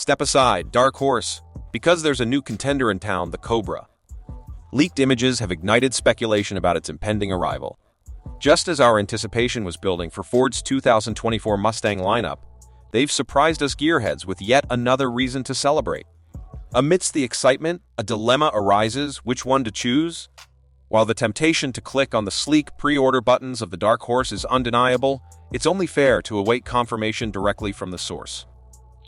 Step aside, dark horse, because there's a new contender in town, the Cobra. Leaked images have ignited speculation about its impending arrival. Just as our anticipation was building for Ford's 2024 Mustang lineup, they've surprised us gearheads with yet another reason to celebrate. Amidst the excitement, a dilemma arises which one to choose. While the temptation to click on the sleek pre-order buttons of the dark horse is undeniable, it's only fair to await confirmation directly from the source.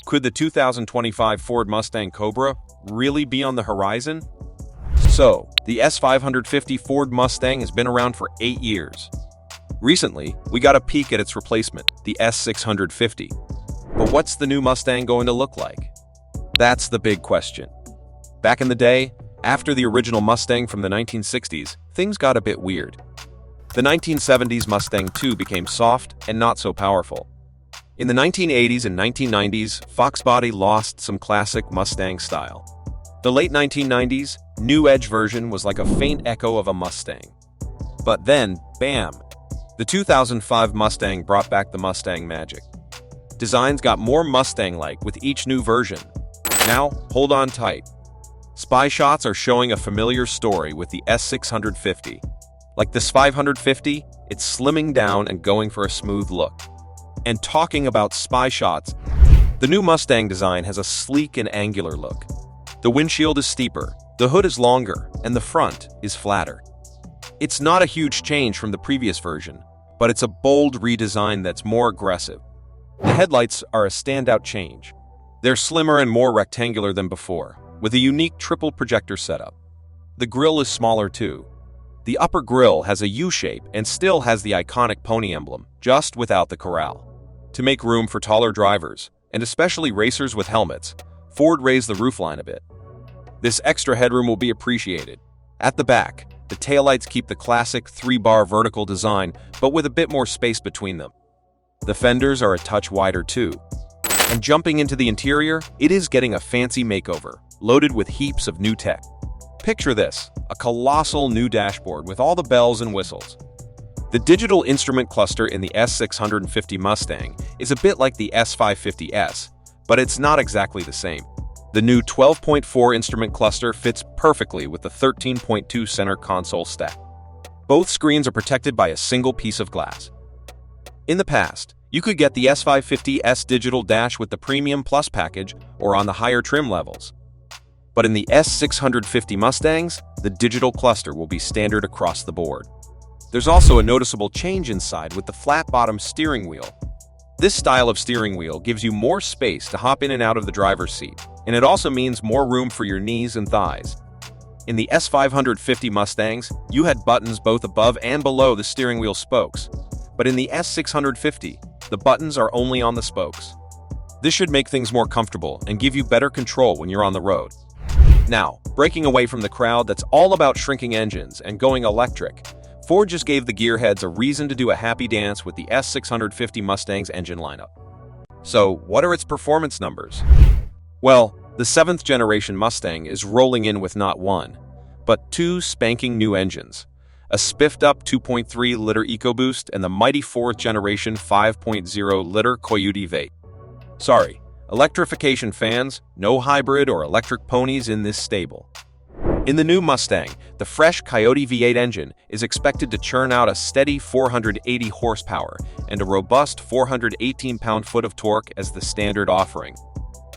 Could the 2025 Ford Mustang Cobra really be on the horizon? So, the S550 Ford Mustang has been around for 8 years. Recently, we got a peek at its replacement, the S650. But what's the new Mustang going to look like? That's the big question. Back in the day, after the original Mustang from the 1960s, things got a bit weird. The 1970s Mustang II became soft and not so powerful. In the 1980s and 1990s, Fox body lost some classic Mustang style. The late 1990s, new Edge version was like a faint echo of a Mustang. But then, bam! The 2005 Mustang brought back the Mustang magic. Designs got more Mustang-like with each new version. Now, hold on tight. Spy shots are showing a familiar story with the S650. Like this 550, it's slimming down and going for a smooth look. And talking about spy shots, the new Mustang design has a sleek and angular look. The windshield is steeper, the hood is longer, and the front is flatter. It's not a huge change from the previous version, but it's a bold redesign that's more aggressive. The headlights are a standout change. They're slimmer and more rectangular than before, with a unique triple projector setup. The grille is smaller too. The upper grille has a U-shape and still has the iconic pony emblem, just without the corral. To make room for taller drivers, and especially racers with helmets, Ford raised the roofline a bit. This extra headroom will be appreciated. At the back, the taillights keep the classic 3-bar vertical design, but with a bit more space between them. The fenders are a touch wider too. And jumping into the interior, it is getting a fancy makeover, loaded with heaps of new tech. Picture this, a colossal new dashboard with all the bells and whistles. The digital instrument cluster in the S650 Mustang is a bit like the S550S, but it's not exactly the same. The new 12.4 instrument cluster fits perfectly with the 13.2 center console stack. Both screens are protected by a single piece of glass. In the past, you could get the S550S digital dash with the Premium Plus package or on the higher trim levels. But in the S650 Mustangs, the digital cluster will be standard across the board. There's also a noticeable change inside with the flat-bottom steering wheel. This style of steering wheel gives you more space to hop in and out of the driver's seat, and it also means more room for your knees and thighs. In the S550 Mustangs, you had buttons both above and below the steering wheel spokes, but in the S650, the buttons are only on the spokes. This should make things more comfortable and give you better control when you're on the road. Now, breaking away from the crowd that's all about shrinking engines and going electric, Ford just gave the gearheads a reason to do a happy dance with the S650 Mustang's engine lineup. So, what are its performance numbers? Well, the 7th generation Mustang is rolling in with not one, but 2 spanking new engines. A spiffed-up 2.3-liter EcoBoost and the mighty 4th generation 5.0-liter Coyote V8. Sorry, electrification fans, no hybrid or electric ponies in this stable. In the new Mustang, the fresh Coyote V8 engine is expected to churn out a steady 480 horsepower and a robust 418 pound-foot of torque as the standard offering.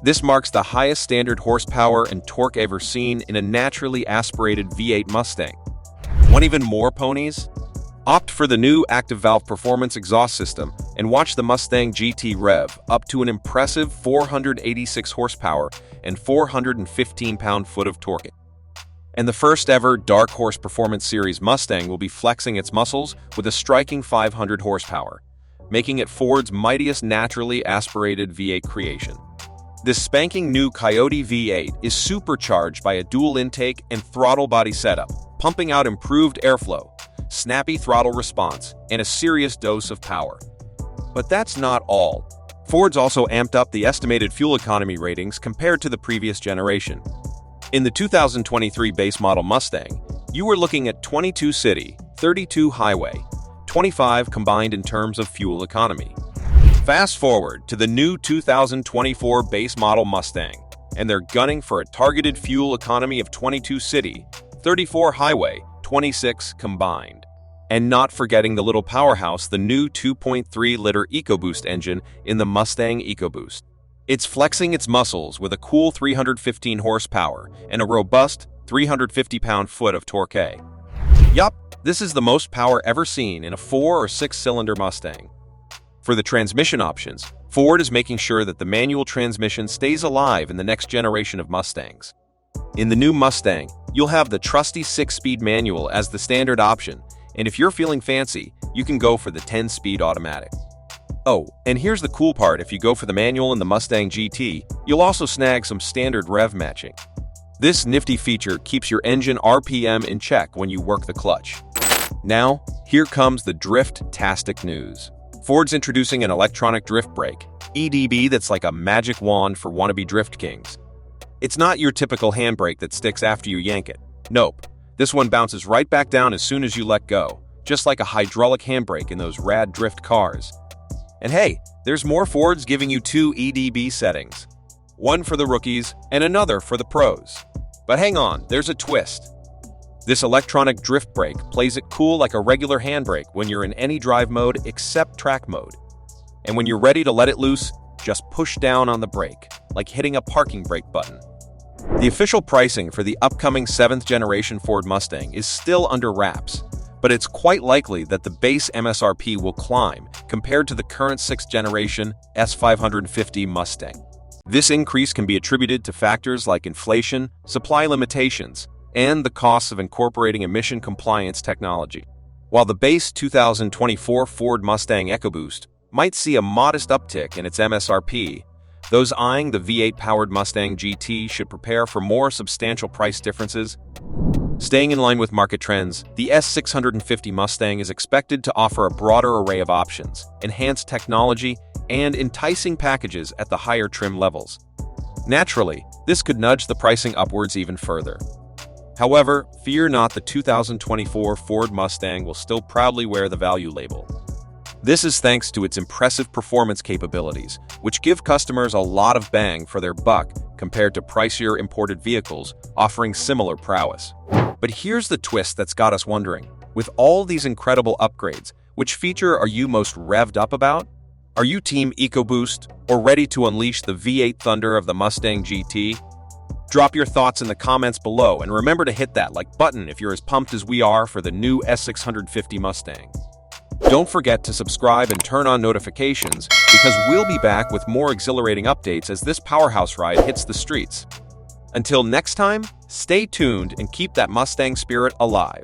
This marks the highest standard horsepower and torque ever seen in a naturally aspirated V8 Mustang. Want even more ponies? Opt for the new active valve performance exhaust system and watch the Mustang GT rev up to an impressive 486 horsepower and 415 pound-foot of torque. And the first ever Dark Horse Performance Series Mustang will be flexing its muscles with a striking 500 horsepower, making it Ford's mightiest naturally aspirated V8 creation. This spanking new Coyote V8 is supercharged by a dual intake and throttle body setup, pumping out improved airflow, snappy throttle response, and a serious dose of power. But that's not all. Ford's also amped up the estimated fuel economy ratings compared to the previous generation. In the 2023 base model Mustang, you were looking at 22 city, 32 highway, 25 combined in terms of fuel economy. Fast forward to the new 2024 base model Mustang, and they're gunning for a targeted fuel economy of 22 city, 34 highway, 26 combined. And not forgetting the little powerhouse, the new 2.3-liter EcoBoost engine in the Mustang EcoBoost. It's flexing its muscles with a cool 315 horsepower and a robust 350 pound-foot of torque. Yup, this is the most power ever seen in a 4- or 6-cylinder Mustang. For the transmission options, Ford is making sure that the manual transmission stays alive in the next generation of Mustangs. In the new Mustang, you'll have the trusty 6-speed manual as the standard option, and if you're feeling fancy, you can go for the 10-speed automatic. Oh, and here's the cool part: if you go for the manual in the Mustang GT, you'll also snag some standard rev matching. This nifty feature keeps your engine RPM in check when you work the clutch. Now, here comes the drift-tastic news. Ford's introducing an electronic drift brake, EDB, that's like a magic wand for wannabe drift kings. It's not your typical handbrake that sticks after you yank it. Nope. This one bounces right back down as soon as you let go, just like a hydraulic handbrake in those rad drift cars. And hey, there's more. Ford's giving you 2 EDB settings. One for the rookies and another for the pros. But hang on, there's a twist. This electronic drift brake plays it cool like a regular handbrake when you're in any drive mode except track mode. And when you're ready to let it loose, just push down on the brake, like hitting a parking brake button. The official pricing for the upcoming 7th generation Ford Mustang is still under wraps, but it's quite likely that the base MSRP will climb compared to the current 6th generation S550 Mustang. This increase can be attributed to factors like inflation, supply limitations, and the costs of incorporating emission compliance technology. While the base 2024 Ford Mustang EcoBoost might see a modest uptick in its MSRP, those eyeing the V8-powered Mustang GT should prepare for more substantial price differences. Staying in line with market trends, the S650 Mustang is expected to offer a broader array of options, enhanced technology, and enticing packages at the higher trim levels. Naturally, this could nudge the pricing upwards even further. However, fear not, the 2024 Ford Mustang will still proudly wear the value label. This is thanks to its impressive performance capabilities, which give customers a lot of bang for their buck compared to pricier imported vehicles offering similar prowess. But here's the twist that's got us wondering. With all these incredible upgrades, which feature are you most revved up about? Are you Team EcoBoost or ready to unleash the V8 thunder of the Mustang GT? Drop your thoughts in the comments below, and remember to hit that like button if you're as pumped as we are for the new S650 Mustang. Don't forget to subscribe and turn on notifications, because we'll be back with more exhilarating updates as this powerhouse ride hits the streets. Until next time, stay tuned and keep that Mustang spirit alive.